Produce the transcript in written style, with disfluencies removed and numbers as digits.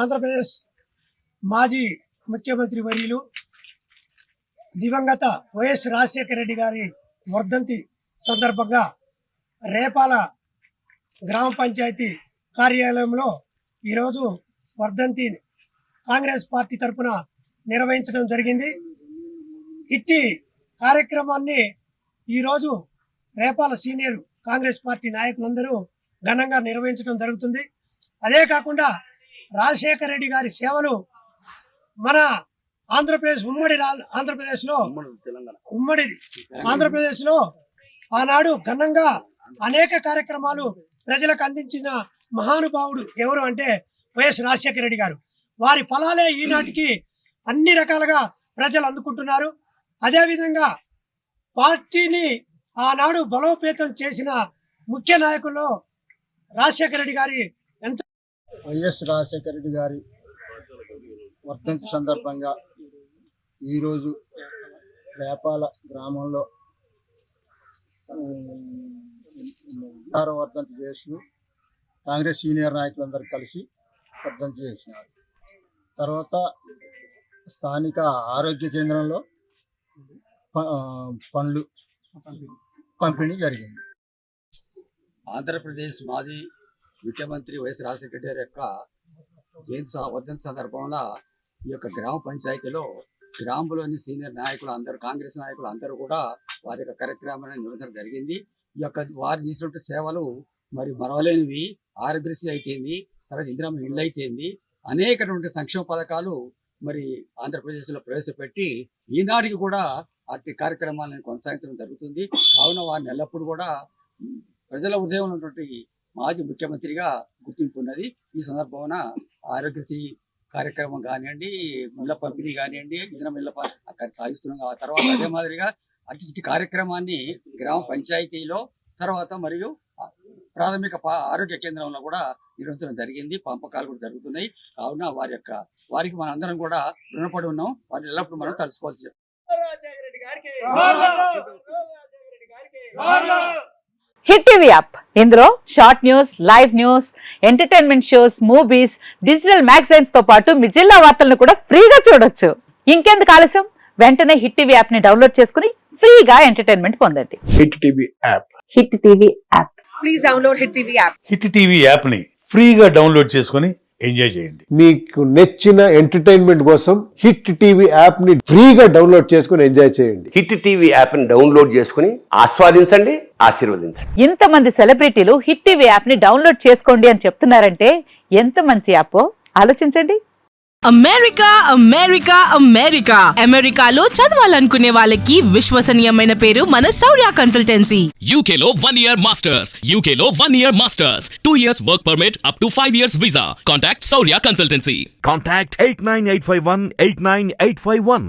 ఆంధ్రప్రదేశ్ మాజీ ముఖ్యమంత్రి వర్యులు దివంగత వైఎస్ రాజశేఖర రెడ్డి గారి వర్ధంతి సందర్భంగా రేపాల గ్రామ పంచాయతీ కార్యాలయంలో ఈరోజు వర్ధంతి కాంగ్రెస్ పార్టీ తరఫున నిర్వహించడం జరిగింది. ఇట్టి కార్యక్రమాన్ని ఈరోజు రేపాల సీనియర్ కాంగ్రెస్ పార్టీ నాయకులందరూ ఘనంగా నిర్వహించడం జరుగుతుంది. అదే కాకుండా రాజశేఖర రెడ్డి గారి సేవలు మన ఆంధ్రప్రదేశ్లో ఆనాడు ఘనంగా అనేక కార్యక్రమాలు ప్రజలకు అందించిన మహానుభావుడు ఎవరు అంటే వైఎస్ రాజశేఖర రెడ్డి గారు. వారి ఫలాలే ఈనాటికి అన్ని రకాలుగా ప్రజలు అందుకుంటున్నారు. అదేవిధంగా పార్టీని ఆనాడు బలోపేతం చేసిన ముఖ్య నాయకుల్లో రాజశేఖర రెడ్డి గారి వైఎస్ రాజశేఖర రెడ్డి గారి వర్ధంతి సందర్భంగా ఈరోజు రేపాల గ్రామంలో వర్ధంతి చేస్తూ కాంగ్రెస్ సీనియర్ నాయకులందరూ కలిసి వర్ధంతి చేసినారు. తర్వాత స్థానిక ఆరోగ్య కేంద్రంలో పండ్లు పంపిణీ జరిగింది. ఆంధ్రప్రదేశ్ మాజీ ముఖ్యమంత్రి వైఎస్ రాజశేఖర రెడ్డి గారి యొక్క జయంతి వర్ధంతి సందర్భంలో ఈ యొక్క గ్రామ పంచాయతీలో గ్రామంలోని సీనియర్ నాయకులు అందరూ, కాంగ్రెస్ నాయకులు అందరూ కూడా వారి యొక్క కార్యక్రమాన్ని నిర్వహించడం జరిగింది. ఈ యొక్క వారు చేసినటువంటి సేవలు మరి మరవలేనివి. ఆరోగ్యశ్రీ అయితేంది, తర్వాత ఇందిరమ్మ ఇళ్ళు అయితేంది, అనేకటువంటి సంక్షేమ పథకాలు మరి ఆంధ్రప్రదేశ్లో ప్రవేశపెట్టి ఈనాటికి కూడా అట్టి కార్యక్రమాలను కొనసాగించడం జరుగుతుంది. కావున వారిని ఎల్లప్పుడూ కూడా ప్రజల హృదయంలో ఉన్నటువంటి మాజీ ముఖ్యమంత్రిగా గుర్తింపు ఉన్నది. ఈ సందర్భాన ఆరోగ్యశ్రీ కార్యక్రమం కానివ్వండి, ఇళ్ల పంపిణీ కానివ్వండి, ఇంధనం ఇళ్ల అక్కడ సాగిస్తున్నాం. ఆ తర్వాత అదే మాదిరిగా అటు కార్యక్రమాన్ని గ్రామ పంచాయతీలో తర్వాత మరియు ప్రాథమిక ఆరోగ్య కేంద్రంలో కూడా నిర్వహించడం జరిగింది. పంపకాలు కూడా జరుగుతున్నాయి. కావున వారికి మన అందరం కూడా రుణపడి ఉన్నాం. వారిని ఎల్లప్పుడూ మనం తలుసుకోవాల్సి. హిట్ టీవీ యాప్, ఇందులో short news, live news, entertainment shows, movies, digital magazines తో పాటు మీ జిల్లా వార్తలను కూడా ఫ్రీగా చూడొచ్చు. ఇంకెందుకు ఆలస్యం, వెంటనే హిట్ టీవీ యాప్ ని డౌన్లోడ్ చేసుకుని ఫ్రీగా ఎంటర్టైన్మెంట్ పొందండి. Hit TV app, hit TV app, please download hit TV app. Hit TV app ని ఫ్రీగా డౌన్లోడ్ చేసుకుని ఎంజాయ్ చేయండి. మీకు నచ్చిన ఎంటర్టైన్మెంట్ కోసం హిట్ టీవీ యాప్ ని ఫ్రీగా డౌన్లోడ్ చేసుకుని ఎంజాయ్ చేయండి. హిట్ టీవీ యాప్ ని డౌన్లోడ్ చేసుకుని ఆస్వాదించండి, ఆశీర్వదించండి. ఇంతమంది సెలబ్రిటీలు హిట్ టీవీ యాప్ ని డౌన్లోడ్ చేసుకోండి అని చెప్తున్నారంటే ఎంత మంచి యాప్ ఆలోచించండి. అమెరికా అమెరికా అమెరికా అమెరికాలో చదవాలనుకునే వాళ్ళకి విశ్వసనీయమైన పేరు మన శౌర్య కన్సల్టెన్సీ. UK లో 1 year masters, UK లో 1 year masters, 2 years work permit up to 5 years visa. Contact Shaurya Consultancy. Contact 89851 89851.